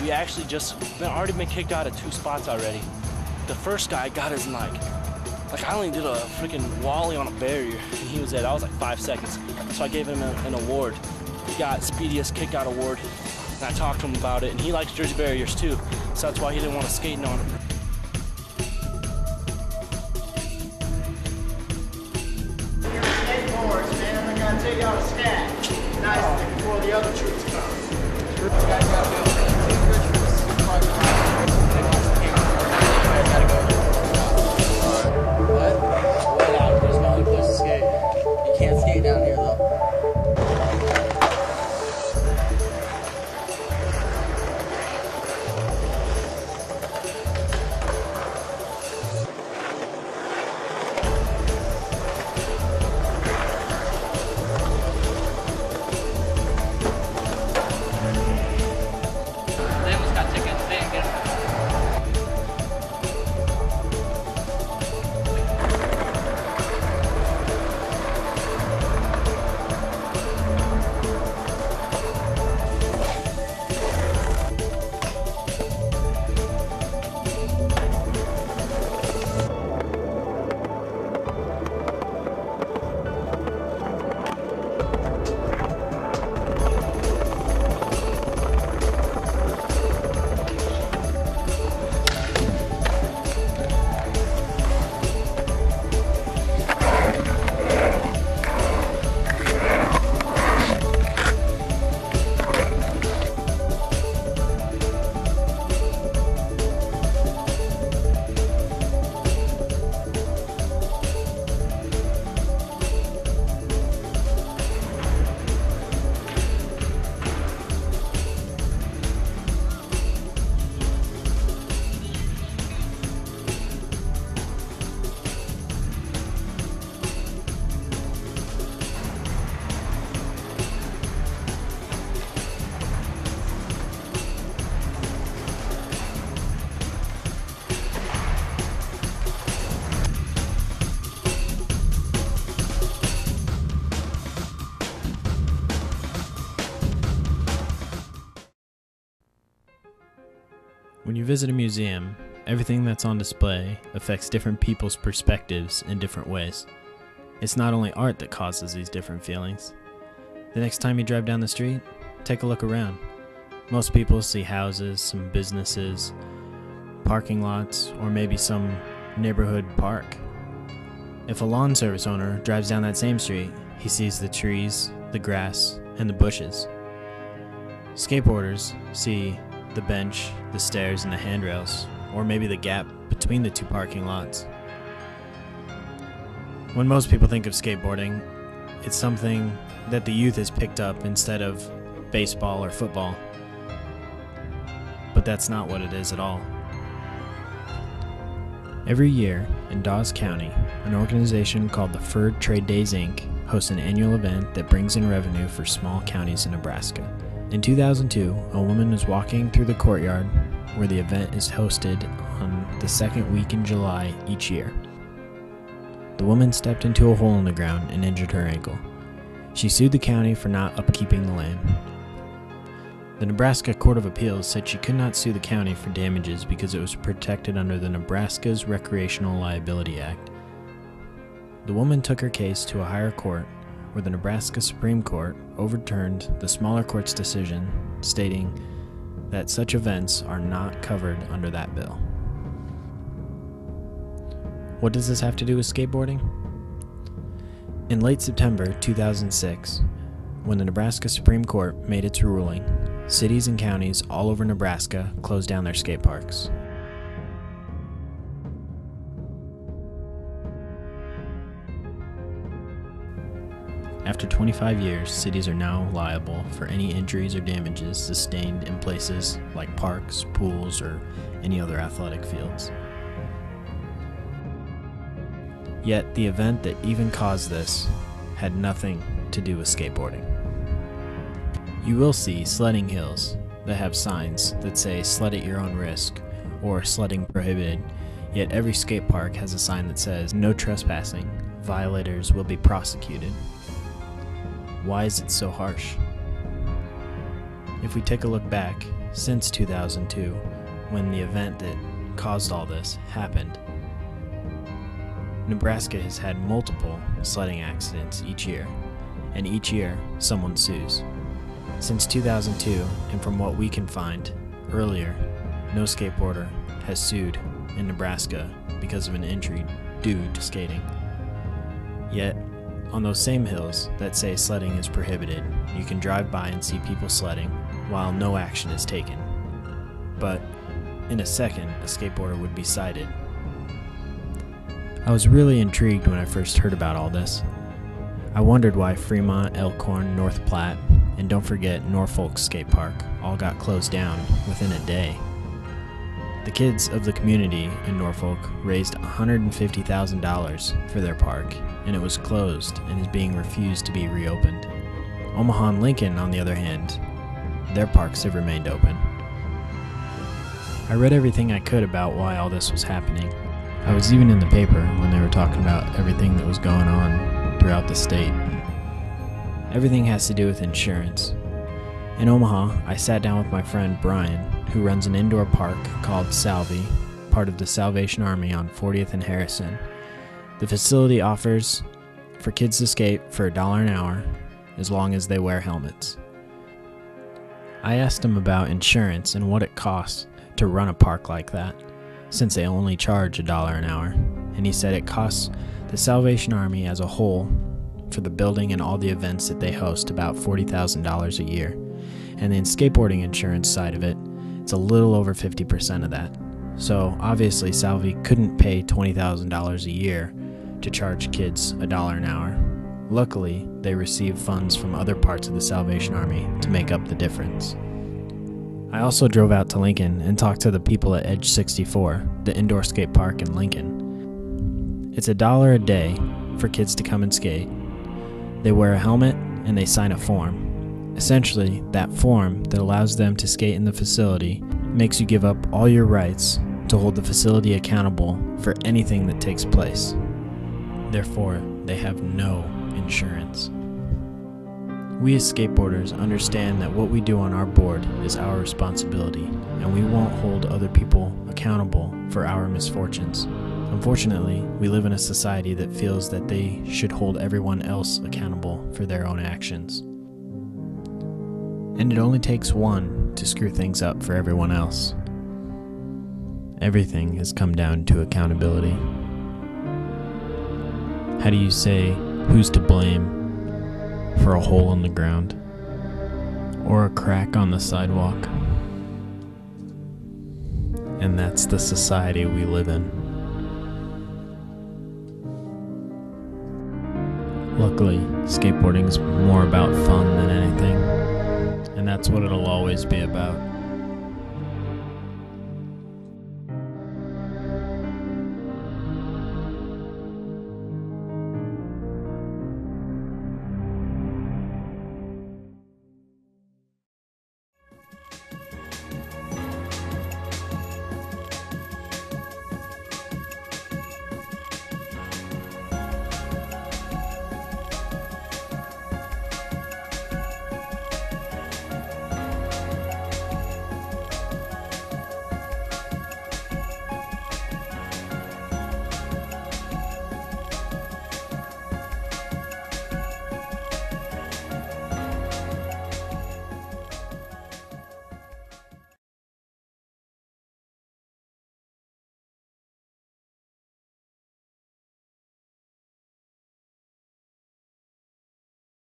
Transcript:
We actually already been kicked out of 2 spots already. The first guy got his like I only did a freaking wally on a barrier, and he was at, that was like 5 seconds. So I gave him an award. He got speediest kick out award, and I talked to him about it, and he likes Jersey barriers too, so that's why he didn't want to skate on it. Skateboards, man, I gotta take out a scat. Nice before the other troops come. When you visit a museum, everything that's on display affects different people's perspectives in different ways. It's not only art that causes these different feelings. The next time you drive down the street, take a look around. Most people see houses, some businesses, parking lots, or maybe some neighborhood park. If a lawn service owner drives down that same street, he sees the trees, the grass, and the bushes. Skateboarders see the bench, the stairs, and the handrails, or maybe the gap between the 2 parking lots. When most people think of skateboarding, it's something that the youth has picked up instead of baseball or football. But that's not what it is at all. Every year in Dawes County, an organization called the Fur Trade Days Inc. hosts an annual event that brings in revenue for small counties in Nebraska. In 2002, a woman was walking through the courtyard where the event is hosted on the 2nd week in July each year. The woman stepped into a hole in the ground and injured her ankle. She sued the county for not upkeeping the land. The Nebraska Court of Appeals said she could not sue the county for damages because it was protected under the Nebraska's Recreational Liability Act. The woman took her case to a higher court, where the Nebraska Supreme Court overturned the smaller court's decision, stating that such events are not covered under that bill. What does this have to do with skateboarding? In late September 2006, when the Nebraska Supreme Court made its ruling, cities and counties all over Nebraska closed down their skate parks. After 25 years, cities are now liable for any injuries or damages sustained in places like parks, pools, or any other athletic fields. Yet the event that even caused this had nothing to do with skateboarding. You will see sledding hills that have signs that say "sled at your own risk" or "sledding prohibited," yet every skate park has a sign that says "no trespassing, violators will be prosecuted." Why is it so harsh? If we take a look back, since 2002, when the event that caused all this happened. Nebraska has had multiple sledding accidents each year, and each year someone sues. Since 2002, and from what we can find earlier, no skateboarder has sued in Nebraska because of an injury due to skating. Yet, on those same hills that say sledding is prohibited, you can drive by and see people sledding while no action is taken. But in a second, a skateboarder would be cited. I was really intrigued when I first heard about all this. I wondered why Fremont, Elkhorn, North Platte, and don't forget Norfolk Skate Park all got closed down within a day. The kids of the community in Norfolk raised $150,000 for their park, and it was closed and is being refused to be reopened. Omaha and Lincoln, on the other hand, their parks have remained open. I read everything I could about why all this was happening. I was even in the paper when they were talking about everything that was going on throughout the state. Everything has to do with insurance. In Omaha, I sat down with my friend Brian, who runs an indoor park called Salvi, part of the Salvation Army on 40th and Harrison. The facility offers for kids to skate for $1 an hour as long as they wear helmets. I asked him about insurance and what it costs to run a park like that, since they only charge $1 an hour, and he said it costs the Salvation Army as a whole for the building and all the events that they host about $40,000 a year, and the skateboarding insurance side of it, it's a little over 50% of that. So obviously Salvi couldn't pay $20,000 a year to charge kids $1 an hour. Luckily, they receive funds from other parts of the Salvation Army to make up the difference. I also drove out to Lincoln and talked to the people at Edge 64, the indoor skate park in Lincoln. It's $1 a day for kids to come and skate. They wear a helmet and they sign a form. Essentially, that form that allows them to skate in the facility makes you give up all your rights to hold the facility accountable for anything that takes place. Therefore, they have no insurance. We as skateboarders understand that what we do on our board is our responsibility, and we won't hold other people accountable for our misfortunes. Unfortunately, we live in a society that feels that they should hold everyone else accountable for their own actions. And it only takes one to screw things up for everyone else. Everything has come down to accountability. How do you say who's to blame for a hole in the ground or a crack on the sidewalk? And that's the society we live in. Luckily, skateboarding is more about fun than anything, and that's what it'll always be about.